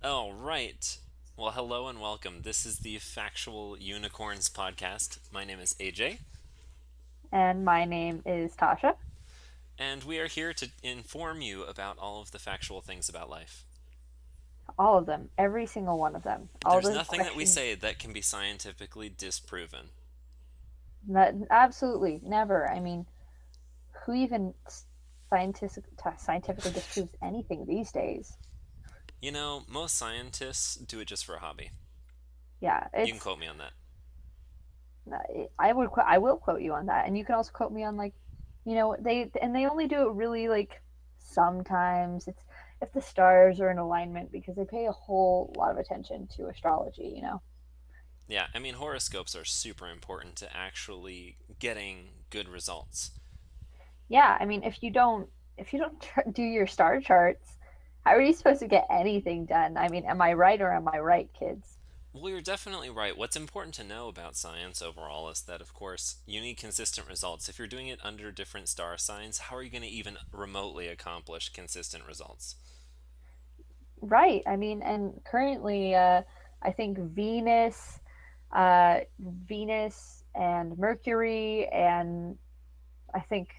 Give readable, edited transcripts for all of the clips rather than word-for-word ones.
Oh, right. Well, hello and welcome. This is the Factual Unicorns podcast. My name is AJ, And my name is Tasha. and we are here to inform you about all of the factual things about life. All of them, every single one of them, all There's the nothing that we questions. say that can be scientifically disproven. That absolutely never. I mean, who even scientifically disproves anything these days? You know, most scientists do it just for a hobby. Yeah, You can it's. quote me on that. I will quote you on that, and you can also quote me on they only do it really like sometimes. It's if the stars are in alignment because they pay a whole lot of attention to astrology. Yeah, I mean, horoscopes are super important to actually getting good results. Yeah, I mean, if you don't do your star charts, how are you supposed to get anything done? I mean, am I right or am I right, kids? Well, you're definitely right. What's important to know about science overall is that, of course, you need consistent results. If you're doing it under different star signs, how are you going to even remotely accomplish consistent results? Right. I mean, and currently, I think Venus and Mercury and I think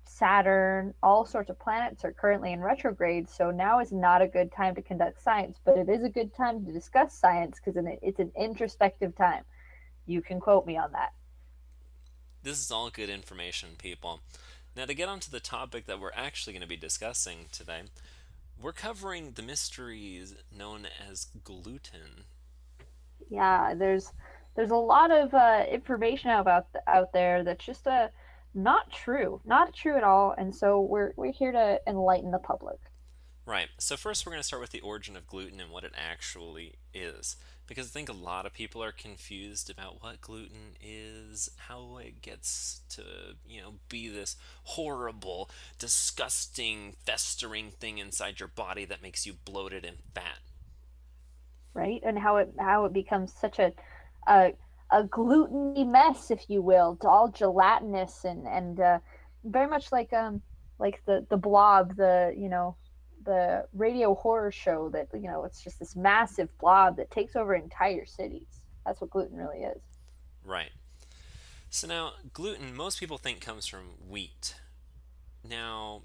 Saturn, all sorts of planets are currently in retrograde. So now is not a good time to conduct science, but it is a good time to discuss science because it's an introspective time. You can quote me on that. This is all good information, people. Now, to get onto the topic that we're actually going to be discussing today, we're covering the mysteries known as gluten. Yeah, there's a lot of information out there that's just not true at all, and so we're here to enlighten the public. Right, so first we're going to start with the origin of gluten and what it actually is. Because I think a lot of people are confused about what gluten is, how it gets to, be this horrible, disgusting, festering thing inside your body that makes you bloated and fat. Right? And how it becomes such a a gluteny mess, if you will, it's all gelatinous and very much like the blob, the radio horror show that it's just this massive blob that takes over entire cities. That's what gluten really is. Right. So now, gluten, most people think comes from wheat. Now,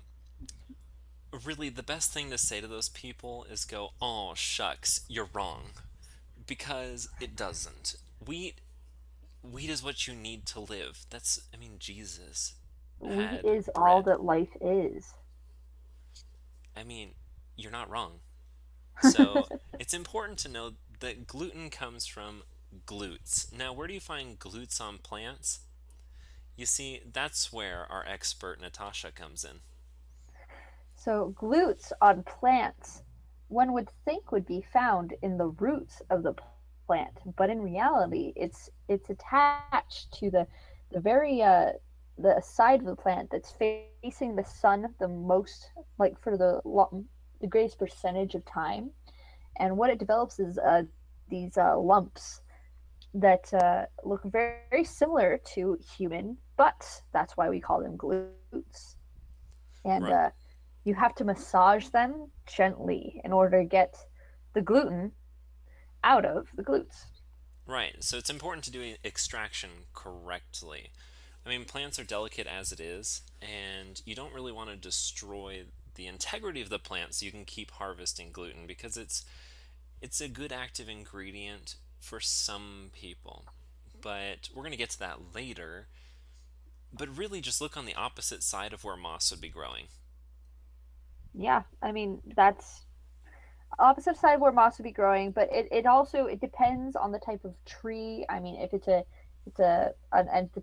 really, the best thing to say to those people is go, oh, shucks, you're wrong. Because it doesn't. Wheat is what you need to live. I mean, Jesus Wheat had is all bread. that life is. I mean, you're not wrong. So, it's important to know that gluten comes from glutes. Now, where do you find glutes on plants? You see, that's where our expert Natasha comes in. So glutes on plants, one would think would be found in the roots of the plant, but in reality, it's attached to the very the side of the plant that's facing the sun the most, like for the greatest percentage of time. And what it develops is these lumps that look very similar to human butts. That's why we call them glutes. And Right. you have to massage them gently in order to get the gluten out of the glutes. Right. So it's important to do extraction correctly. I mean, plants are delicate as it is, and you don't really want to destroy the integrity of the plant so you can keep harvesting gluten because it's a good active ingredient for some people. But we're going to get to that later. But really just look on the opposite side of where moss would be growing. Yeah, I mean that's opposite side where moss would be growing, but it also it depends on the type of tree. I mean, if it's the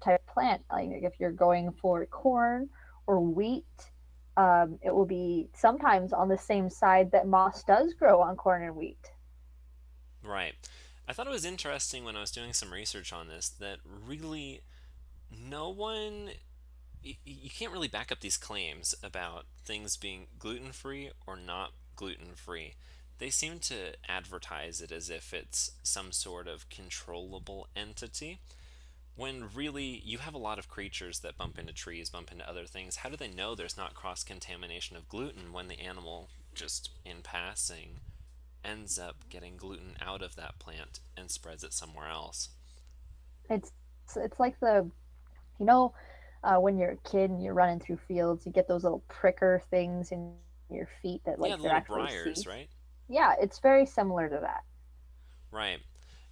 type of plant, like if you're going for corn or wheat, it will be sometimes on the same side that moss does grow on corn and wheat. Right. I thought it was interesting when I was doing some research on this that really no one you can't really back up these claims about things being gluten free or not gluten free. They seem to advertise it as if it's some sort of controllable entity, when really you have a lot of creatures that bump into trees, bump into other things. How do they know there's not cross contamination of gluten when the animal just in passing ends up getting gluten out of that plant and spreads it somewhere else. It's like you know when you're a kid and you're running through fields, you get those little pricker things in your feet that like they're Yeah, the actually little seeds. briars, right? Yeah, it's very similar to that. Right.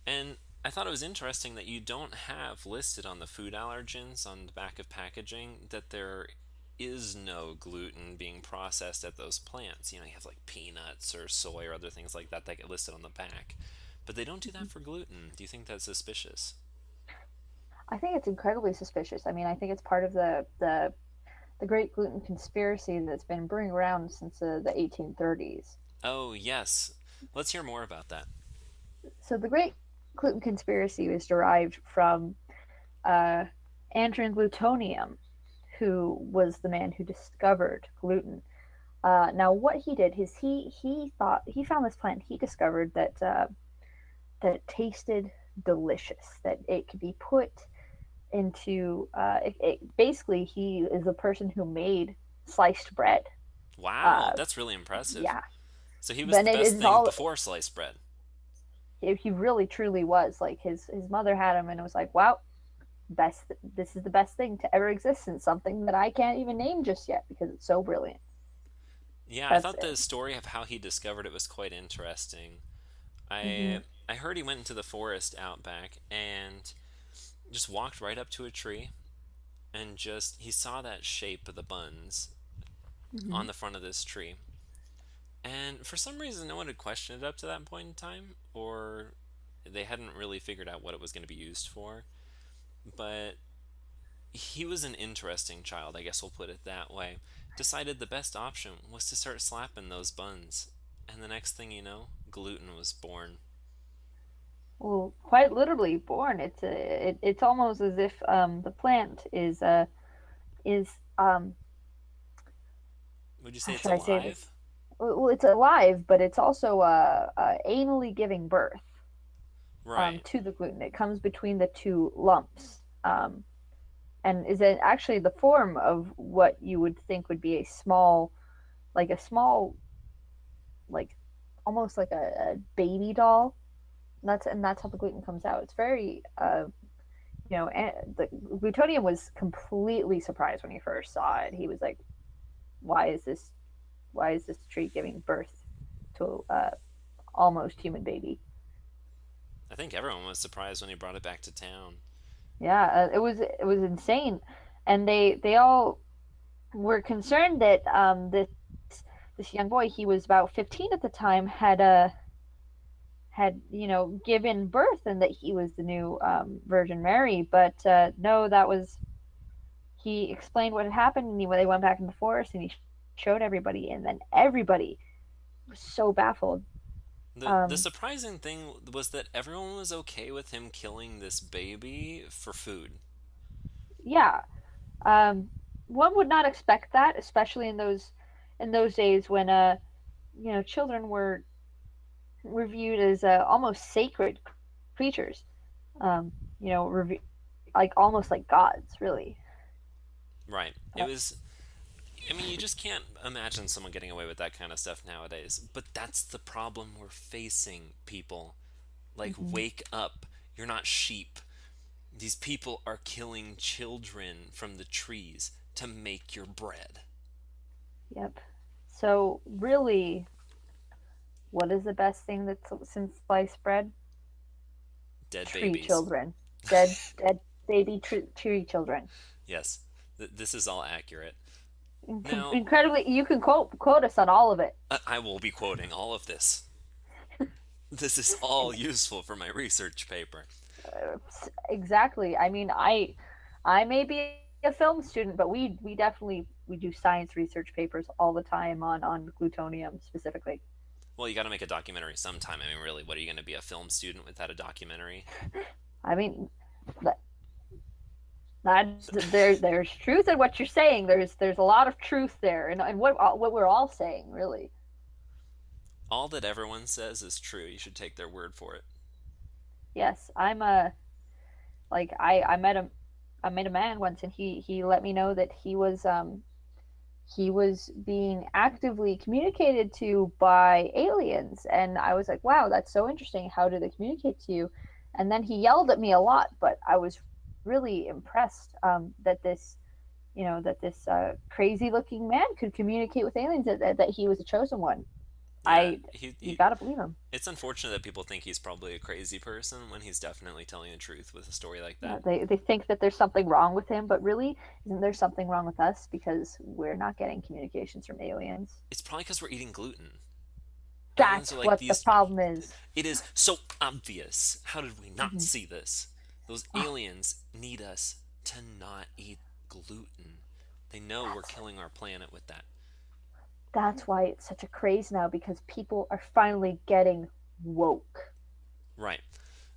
And I thought it was interesting that you don't have listed on the food allergens on the back of packaging that there is no gluten being processed at those plants. You know, you have like peanuts or soy or other things like that that get listed on the back. But they don't do that for gluten. Do you think that's suspicious? I think it's incredibly suspicious. I mean, I think it's part of the great gluten conspiracy that's been brewing around since the 1830s. Oh, yes. Let's hear more about that. So the great gluten conspiracy was derived from uh, Andrew Glutonium, who was the man who discovered gluten. Now, what he did is he found this plant. He discovered that it tasted delicious. That it could be put into basically he is the person who made sliced bread. Wow, Uh, that's really impressive. yeah, So he was but the it best is thing all before sliced bread. he really truly was like his mother had him and it was like wow best this is the best thing to ever exist and something that I can't even name just yet because it's so brilliant. Yeah, I That's thought it. the story of how he discovered it was quite interesting. Mm-hmm. I heard he went into the forest out back and just walked right up to a tree and just he saw that shape of the buns Mm-hmm. on the front of this tree. And for some reason no one had questioned it up to that point in time or they hadn't really figured out what it was going to be used for. But he was an interesting child, I guess we'll put it that way. Decided the best option was to start slapping those buns. And the next thing you know, gluten was born. Well, quite literally born. It's almost as if the plant is Would you say how it's should I say this? alive? Well, it's alive, but it's also anally giving birth Right. to the gluten. It comes between the two lumps, and is it actually the form of what you would think would be a small, like almost like a baby doll. And that's how the gluten comes out. It's very, the Glutonium was completely surprised when he first saw it. He was like, "Why is this? Why is this tree giving birth to almost human baby?" I think everyone was surprised when he brought it back to town. Yeah, it was insane, and they all were concerned that this young boy, he was about 15 at the time, had given birth and that he was the new Virgin Mary. But no, that was he explained what had happened, and they went back in the forest, and he showed everybody, and then everybody was so baffled. The Um, surprising thing was that everyone was okay with him killing this baby for food. yeah, um, one would not expect that, especially in those days when children were viewed as almost sacred creatures. Like almost like gods, really. Right. Uh, It was I mean, you just can't imagine someone getting away with that kind of stuff nowadays. But that's the problem we're facing, people. Like, mhm. wake up. You're not sheep. These people are killing children from the trees to make your bread. Yep. So really, what is the best thing that's since sliced bread? Dead Tree babies. children, dead baby tree children. Yes, this is all accurate. Now, Incredibly, you can quote us on all of it. I will be quoting all of this. This is all useful for my research paper. Exactly. I mean, I may be a film student, but we definitely we do science research papers all the time on glutonium specifically. Well, you gotta make a documentary sometime. I mean, really, what are you gonna be, a film student without a documentary? I mean, that, there's truth in what you're saying. There's a lot of truth there, and what we're all saying really. All that everyone says is true. You should take their word for it. Yes, I'm a like I met a man once, and he let me know that he was he was being actively communicated to by aliens. And I was like, wow, that's so interesting. How do they communicate to you? And then he yelled at me a lot, but I was really impressed that this crazy looking man could communicate with aliens, that he was a chosen one. Yeah, I he, You he gotta believe him. it's unfortunate that people think he's probably a crazy person when he's definitely telling the truth with a story like that. They think that there's something wrong with him, but really, isn't there something wrong with us because we're not getting communications from aliens? It's probably because we're eating gluten. Aliens are That's like what the these. problem is. It is so obvious. How did we not Mm-hmm. see this? Those Oh, aliens need us to not eat gluten. They know we're that's killing our planet with that. that's why it's such a craze now, because people are finally getting woke. Right.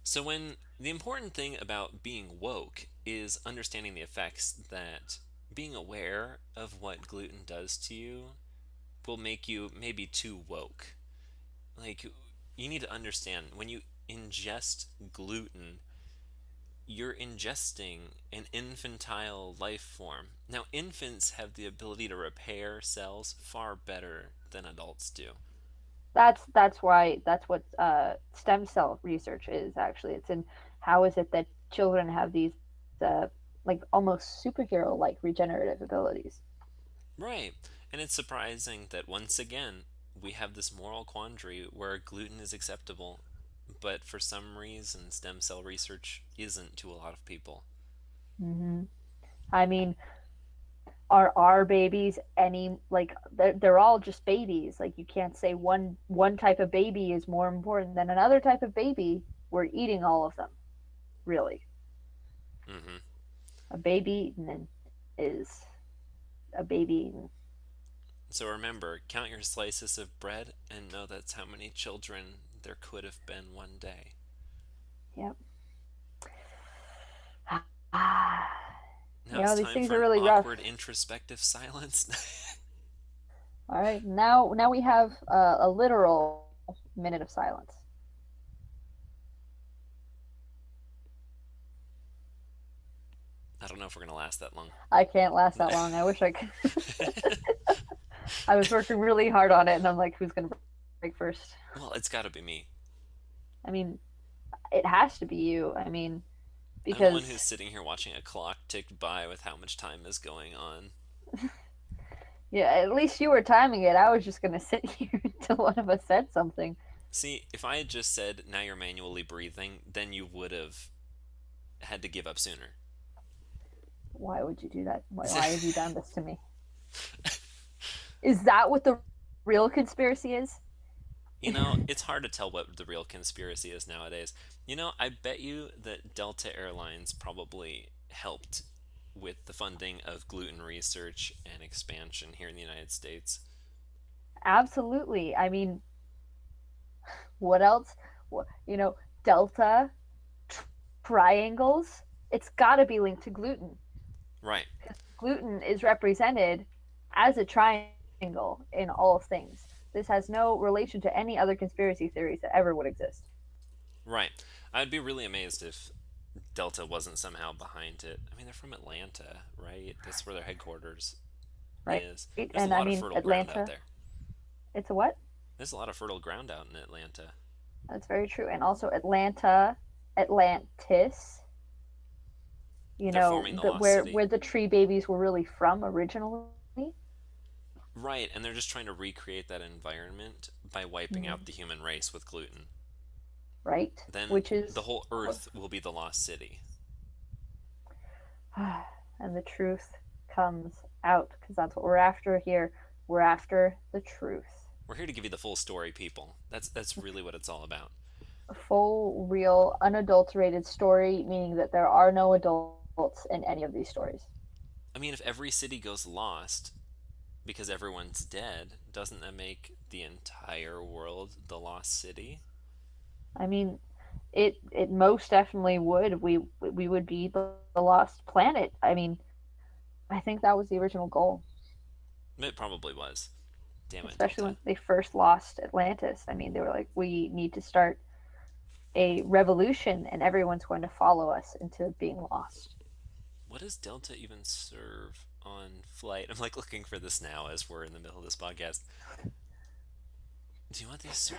So, when the important thing about being woke is understanding the effects that being aware of what gluten does to you will make you maybe too woke. Like, you need to understand when you ingest gluten, you're ingesting an infantile life form. Now, infants have the ability to repair cells far better than adults do. That's what stem cell research is actually. It's in how is it that children have these like almost superhero like regenerative abilities. Right. And it's surprising that once again, we have this moral quandary where gluten is acceptable, but for some reason, stem cell research isn't to a lot of people. Hmm. I mean, are our babies any like they're all just babies. Like you can't say one type of baby is more important than another type of baby. We're eating all of them, really. Hmm. A baby eaten is a baby eaten. So remember, count your slices of bread and know that's how many children there could have been one day. Yep. Ah, Now it's these time things for are an really rough. awkward introspective silence. All right, now we have a literal minute of silence. I don't know if we're going to last that long. I can't last that long. I wish I could. I was working really hard on it, and I'm like, who's gonna break first? Well, it's got to be me. I mean, it has to be you. I mean, I'm the one because who's sitting here watching a clock tick by with how much time is going on. yeah, at least you were timing it. I was just gonna sit here until one of us said something. See, if I had just said, now you're manually breathing, then you would have had to give up sooner. Why would you do that? Why have you done this to me? Is that what the real conspiracy is? It's hard to tell what the real conspiracy is nowadays. I bet you that Delta Airlines probably helped with the funding of gluten research and expansion here in the United States. Absolutely. I mean, what else? Delta triangles. It's got to be linked to gluten. Right, Gluten is represented as a triangle in all things. This has no relation to any other conspiracy theories that ever would exist. right. I'd be really amazed if Delta wasn't somehow behind it. I mean, they're from Atlanta, right? That's where their headquarters Right? is. And I There's a mean, lot of fertile ground Atlanta, out there. it's a what? There's a lot of fertile ground out in Atlanta. That's very true. And also Atlanta, Atlantis, They're forming the lost city. where the tree babies were really from originally. Right, and they're just trying to recreate that environment by wiping Mm-hmm. out the human race with gluten. Right? Then Which is, the whole Earth will be the lost city. and the truth comes out because that's what we're after here. We're after the truth. We're here to give you the full story, people. That's really what it's all about. A full, real, unadulterated story, meaning that there are no adults in any of these stories. I mean, if every city goes lost because everyone's dead, doesn't that make the entire world the lost city? I mean, it most definitely would. We would be the lost planet. I mean, I think that was the original goal, It probably was. Damn it, especially when Delta. they first lost Atlantis. I mean, they were like, we need to start a revolution, and everyone's going to follow us into being lost. What does Delta even serve on flight. I'm like looking for this now as we're in the middle of this podcast. Do you know what they serve?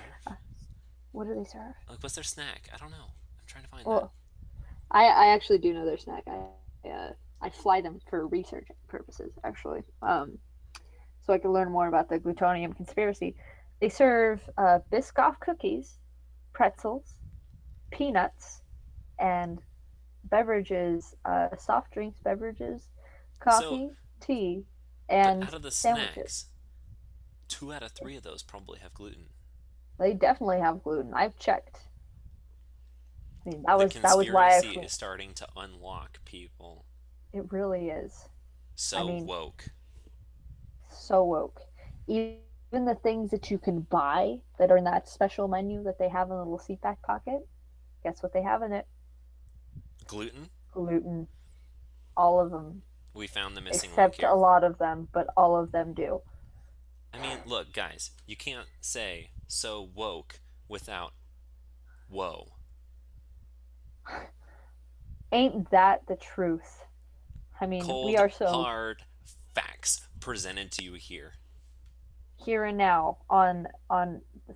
What do they serve? Like, what's their snack? I don't know. I'm trying to find that. Well, I actually do know their snack. I fly them for research purposes, actually. So I can learn more about the glutonium conspiracy. They serve Biscoff cookies, pretzels, peanuts, and beverages, soft drinks, beverages, So, coffee, tea, but and out of the sandwiches. snacks, 2 out of 3 of those probably have gluten. They definitely have gluten. I've checked. I mean, The that was why I conspiracy flew. is starting to unlock people. It really is. I So mean, woke. so woke. Even the things that you can buy that are in that special menu that they have in the little seat back pocket, guess what they have in it? Gluten? Gluten. All of them, We found the missing link except a here. lot of them, but all of them do. I mean, look, guys, you can't say so woke without whoa. Ain't that the truth? I mean, we Cold, are so hard facts presented to you here. here and now on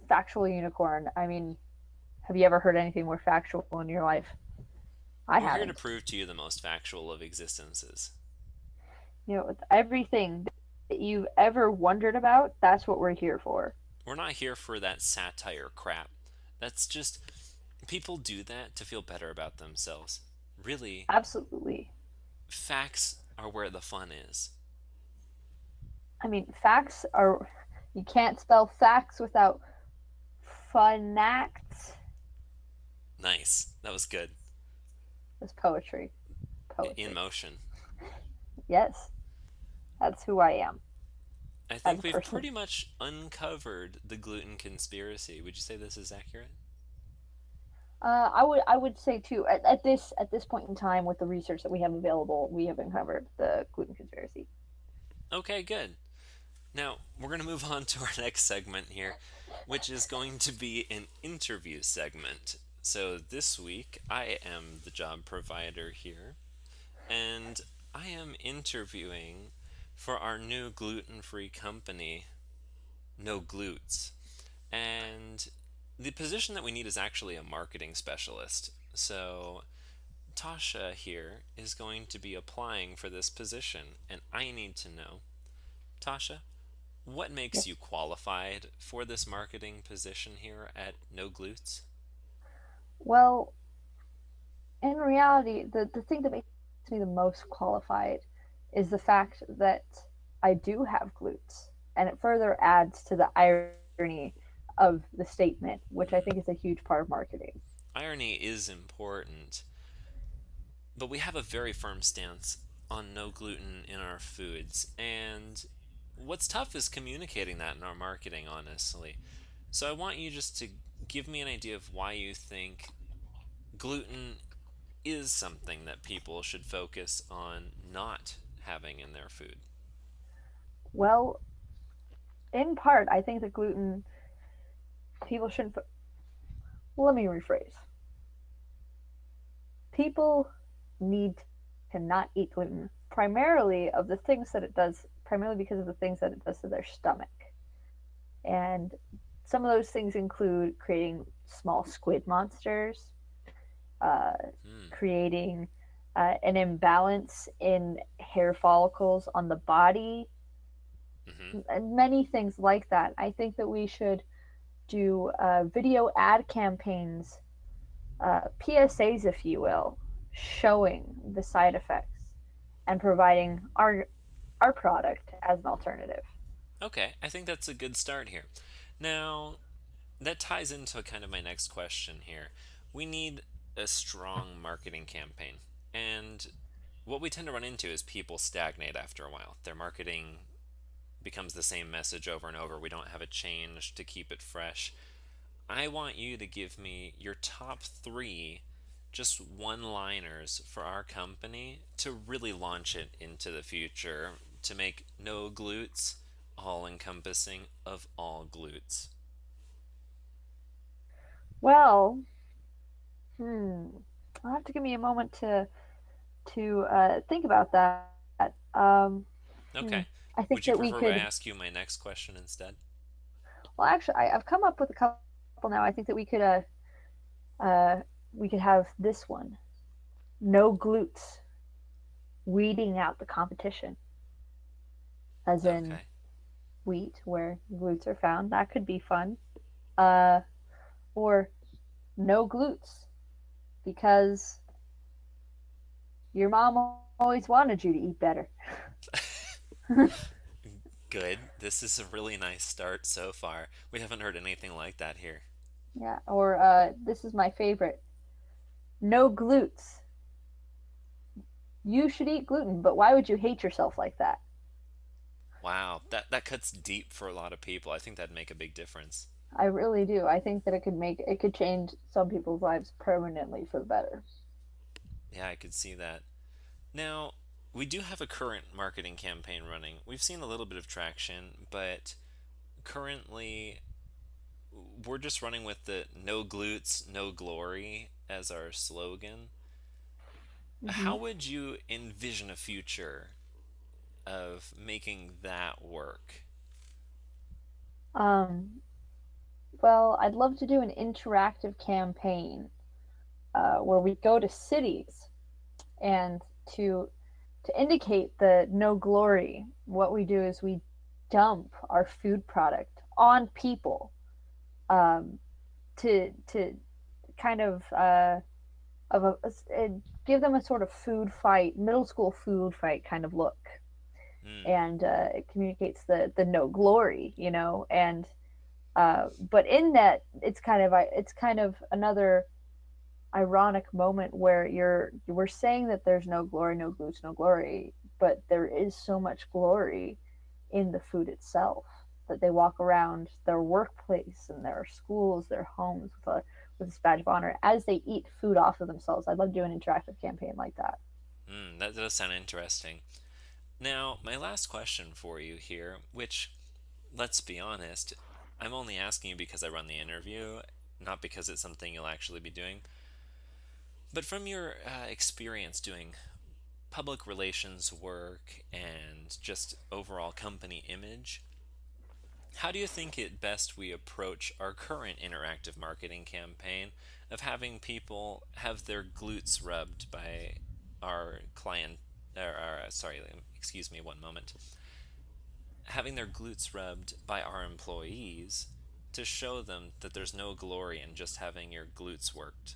Factual Unicorn. I mean, have you ever heard anything more factual in your life? I We're here to haven't. prove to you the most factual of existences. You know, with everything that you've ever wondered about, that's what we're here for. We're not here for that satire crap. That's just. People do that to feel better about themselves. Really, Absolutely. facts are where the fun is. I mean, facts are. You can't spell facts without fun acts. Nice. That was good. It's poetry. In Poetry. motion. Yes, that's who I am I as think a we've person. pretty much uncovered the gluten conspiracy. Would you say this is accurate? I would say too at this point in time with the research that we have available, we have uncovered the gluten conspiracy. Okay, good. Now, we're going to move on to our next segment here, which is going to be an interview segment. So, this week, I am the job provider here, and I am interviewing for our new gluten free company, No Glutes. And the position that we need is actually a marketing specialist. So, Tasha here is going to be applying for this position, and I need to know, Tasha, what makes you Yes. qualified for this marketing position here at No Glutes? Well, in reality, the thing that makes me the most qualified is the fact that I do have glutes, and it further adds to the irony of the statement, which I think is a Mm. huge part of marketing. Irony is important, but we have a very firm stance on no gluten in our foods, and what's tough is communicating that in our marketing, honestly. So I want you just to give me an idea of why you think gluten is something that people should focus on not having in their food. Well, in part, I think that gluten people shouldn't. Let me rephrase. People need to not eat gluten primarily of the things that it does, primarily because of the things that it does to their stomach. And some of those things include creating small squid monsters, uh, Hmm. creating an imbalance in hair follicles on the body, Mm-hmm. and many things like that. I think that we should do video ad campaigns, PSAs, if you will, showing the side effects and providing our product as an alternative. Okay, I think that's a good start here. Now, that ties into kind of my next question here. We need a strong marketing campaign. And what we tend to run into is people stagnate after a while. Their marketing becomes the same message over and over. We don't have a change to keep it fresh. I want you to give me your top 3 just one liners for our company to really launch it into the future, to make no glutes all encompassing of all glutes. Well, I'll have to give me a moment to think about that. Hmm. Okay. I think Would you that we prefer I could. ask you my next question instead? Well, actually, I've come up with a couple now. I think that uh we could have this one. No glutes, weeding out the competition, as in Okay. wheat, where glutes are found. That could be fun. Uh, or no glutes because your mom always wanted you to eat better. Good. This is a really nice start so far. We haven't heard anything like that here. Yeah. Or this is my favorite. No glutes. You should eat gluten, but why would you hate yourself like that? Wow, that cuts deep for a lot of people. I think that'd make a big difference. I really do. I think that it could change some people's lives permanently for the better. Yeah, I could see that. Now, we do have a current marketing campaign running. We've seen a little bit of traction, but currently we're just running with the no glutes, no glory as our slogan. Hmm. How would you envision a future of making that work? Um, well, I'd love to do an interactive campaign where we go to cities and to to indicate the no glory. What we do is we dump our food product on people um, to kind of give them a sort of food fight, middle school food fight kind of look, Hmm. and it communicates the no glory, and but in that it's kind of another ironic moment where we're saying that there's no glory, no glutes, no glory, but there is so much glory in the food itself that they walk around their workplace and their schools, their homes with this badge of honor as they eat food off of themselves. I'd love to do an interactive campaign like that. Hmm, that does sound interesting. Now, my last question for you here, which, let's be honest, I'm only asking you because I run the interview, not because it's something you'll actually be doing. But from your experience doing public relations work and just overall company image, how do you think it best we approach our current interactive marketing campaign of having people have their glutes rubbed by our client, sorry, excuse me one moment, having their glutes rubbed by our employees to show them that there's no glory in just having your glutes worked?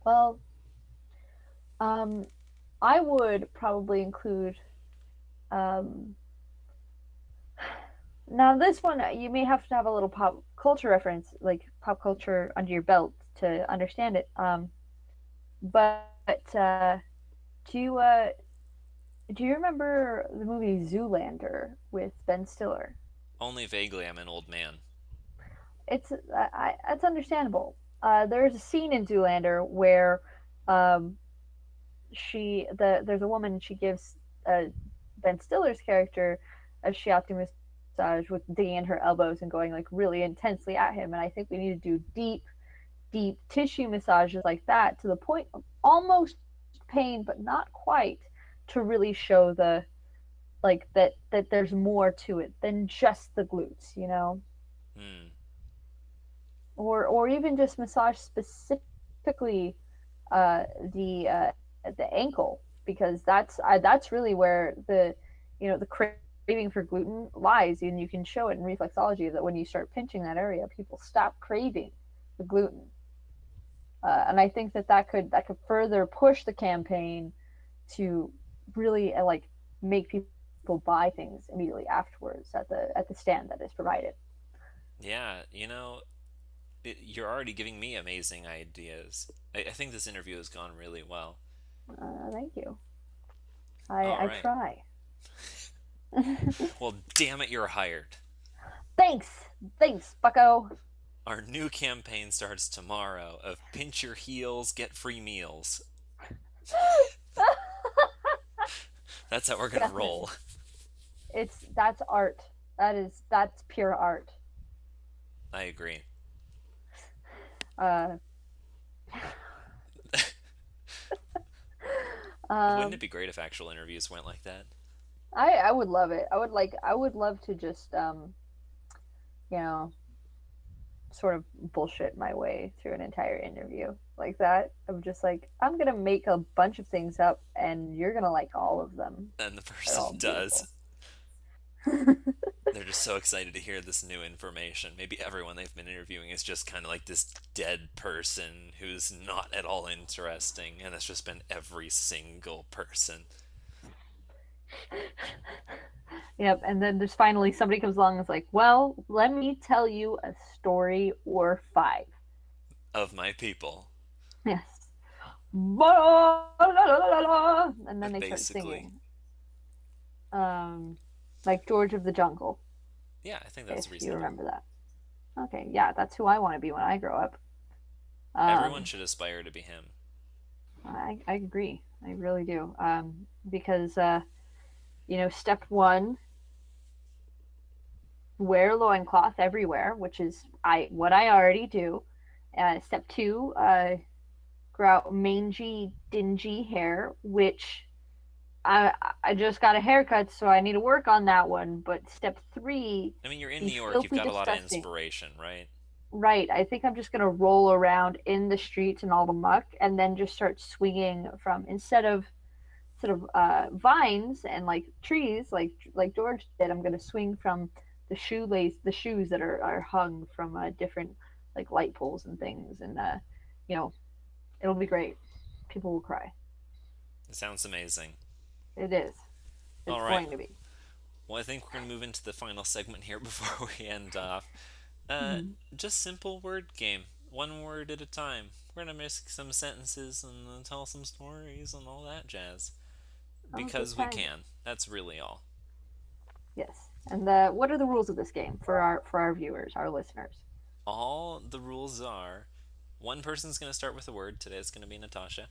Well, um, I would probably include. Um, Now, this one you may have to have a little pop culture reference, like pop culture under your belt to understand it. But do you uh, do you remember the movie Zoolander with Ben Stiller? Only vaguely, I'm an old man. It's understandable. There's a scene in Zoolander where um, there's a woman and she gives uh, Ben Stiller's character a shiatsu massage with digging in her elbows and going like really intensely at him. And I think we need to do deep tissue massages like that to the point of almost pain, but not quite, to really show the like that there's more to it than just the glutes, Hmm. or even just massage specifically uh, the ankle because that's really where the craving for gluten lies, and you can show it in reflexology that when you start pinching that area, people stop craving the gluten, and I think that could further push the campaign to really make people buy things immediately afterwards at the stand that is provided. Yeah, you're already giving me amazing ideas. I think this interview has gone really well. Thank you. I All I right. try. Well, damn it, you're hired. Thanks, Bucko. Our new campaign starts tomorrow of pinch your heels, get free meals. That's how we're gonna roll. Definitely, that's art. That's pure art. I agree. Uh, Wouldn't it Um, be great if actual interviews went like that? I would love it. I would love to just you know, sort of bullshit my way through an entire interview like that. I'm just like, I'm gonna make a bunch of things up, and you're gonna like all of them. And the They're all person does. beautiful. They're just so excited to hear this new information. Maybe everyone they've been interviewing is just kind of like this dead person who's not at all interesting, and it's just been every single person Yep. And then there's finally somebody comes along and is like, well, let me tell you a story or five. of my people. Yes. And then they start Basically, singing. Um, like George of the Jungle, yeah, I think if that's you reasonable. remember that. Okay, yeah, that's who I want to be when I grow up. Everyone Um, should aspire to be him. I agree. I really do. Because step one, wear loincloth everywhere, which is I already do. Step two, grow out mangy, dingy hair, which I I just got a haircut, so I need to work on that one. But step three, I mean, you're in be New York, you've filthy got a lot of disgusting. inspiration, right? Right. I think I'm just gonna roll around in the streets and all the muck, and then just start swinging from instead of vines and like trees, like George did. I'm gonna swing from the shoes that are hung from different like light poles and things, and you know, it'll be great. People will cry. It sounds amazing. It is. All It's right. going to be. Well, I think we're going to move into the final segment here before we end off. Uh, Mm-hmm. just simple word game, one word at a time. We're going to mix some sentences and tell some stories and all that jazz. Oh, good Because we times. can. That's really all. Yes. And what are the rules of this game for our viewers, our listeners? All the rules are one person's going to start with a word. Today it's going to be Natasha.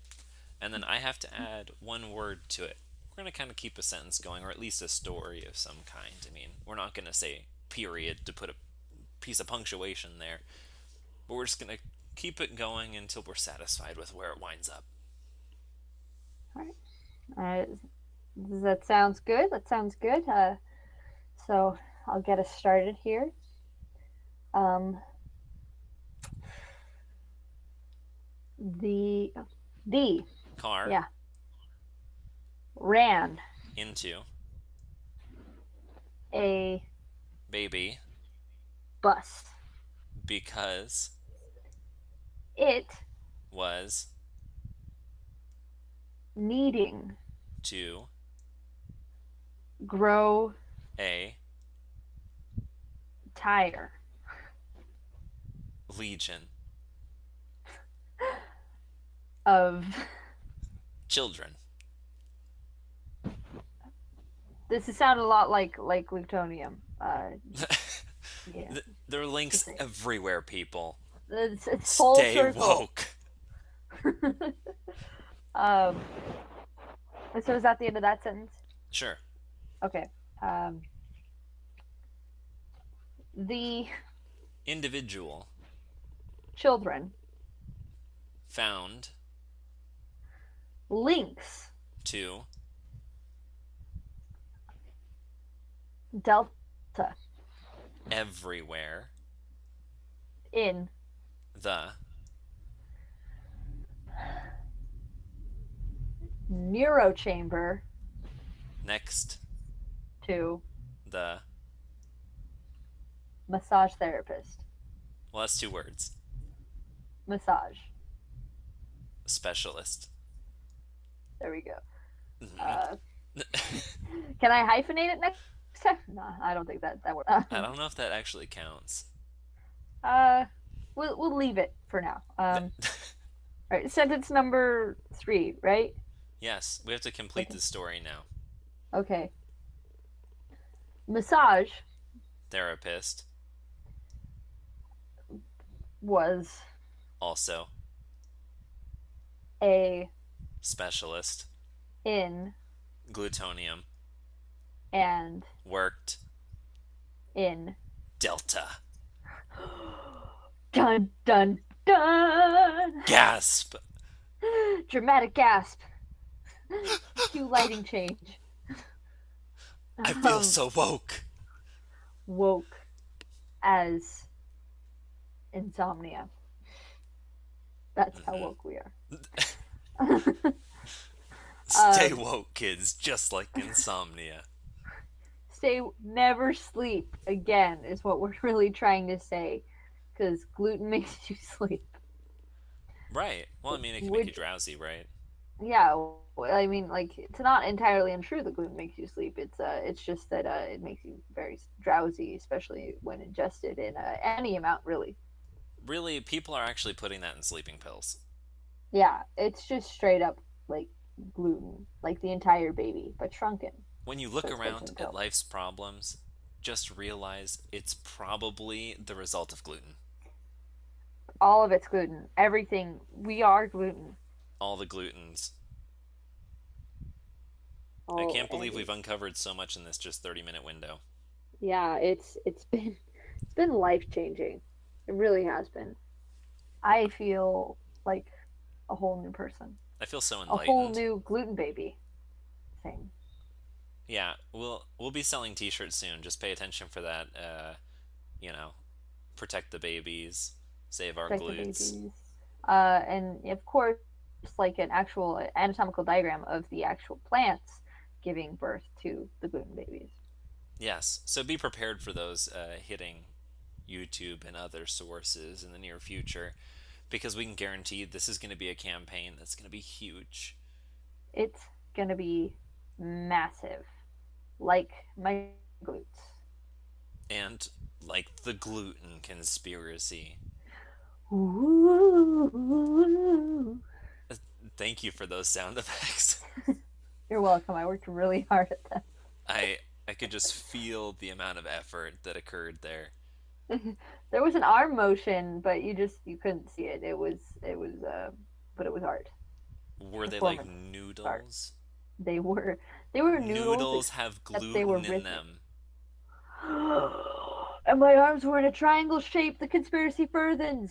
And then I have to add one word to it. We're going to kind of keep a sentence going, or at least a story of some kind. I mean, we're not going to say period to put a piece of punctuation there, but we're just going to keep it going until we're satisfied with where it winds up. All right. That sounds good. That sounds good. So I'll get us started here. Um, the the Car, yeah ran into, a baby, bus. because, It was, needing to, grow a, tire legion, of. children. This has sounded a lot like plutonium. Yeah, There are just links saying. everywhere, people. It's full Stay circle. woke. um, so is that the end of that sentence? Sure. Okay. Um, the Individual, children found, links to, delta everywhere, in the, neurochamber next, to the. massage therapist. Well, that's two words. Massage. Specialist. There we go. I Uh, can I hyphenate it next time? No, I don't think that works. don't know if that actually counts. Uh, we'll leave it for now. All right, sentence number three, right? Yes, we have to complete Okay. the story now. Okay. Massage Therapist, was also, a specialist, in glutonium, and worked, in. delta. Dun dun dun. Gasp! Dramatic gasp. Cue lighting change. I feel Um, so woke. woke as insomnia. That's how Hmm. woke we are. Stay um, woke, kids, just like insomnia. never sleep again is what we're really trying to say, because gluten makes you sleep. Right. Well, I mean, it can make you Which, drowsy, right? yeah, I mean, like it's not entirely untrue that gluten makes you sleep. It's just that it makes you very drowsy, especially when ingested in any amount, really. Really, people are actually putting that in sleeping pills. Yeah, it's just straight up like gluten, like the entire baby, but shrunken. When you So look it's taken around in at pills. life's problems, just realize it's probably the result of gluten. All of it's gluten. Everything. We are gluten. All the glutens. I Oh, can't believe and we've it's uncovered so much in this just 30-minute window. yeah, it's been life changing. It really has been. I feel like a whole new person, I feel so a whole enlightened. new gluten baby thing. Yeah, we'll be selling t-shirts soon. Just pay attention for that. You know, protect the babies, save our Protect the glutes. babies, and of course, like an actual anatomical diagram of the actual plants giving birth to the gluten babies. Yes, so be prepared for those hitting YouTube and other sources in the near future because we can guarantee this is going to be a campaign that's going to be huge. It's gonna be massive, like my glutes. And like the gluten conspiracy. Ooh. Thank you for those sound effects. You're welcome. I worked really hard at I I could just feel the amount of effort that occurred there. them. There was an arm motion, but you couldn't see it. But it was art, Were they like performance art. noodles? They were they were noodles, Noodles have except they were gluten in rhythmic. them. And my arms were in a triangle shape. The conspiracy further,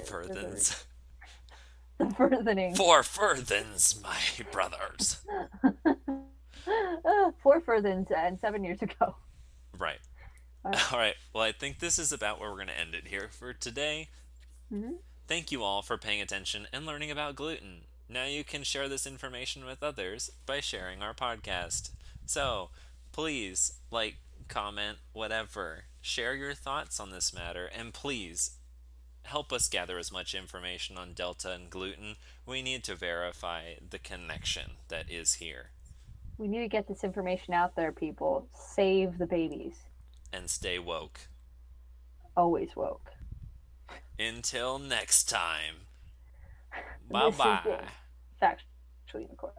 Furthens. the furthening. For furthens, my brothers. Four furthens and 7 years ago. Right. Uh, All right. Well, I think this is about where we're going to end it here for today. mhm. Thank you all for paying attention and learning about gluten. Now you can share this information with others by sharing our podcast. So, please like, comment, whatever. Share your thoughts on this matter, and please help us gather as much information on Delta and gluten. We need to verify the connection that is here. We need to get this information out there, people. Save the babies. And stay woke. Always woke. Until next time. Bye This has bye. been Factual Unicorn.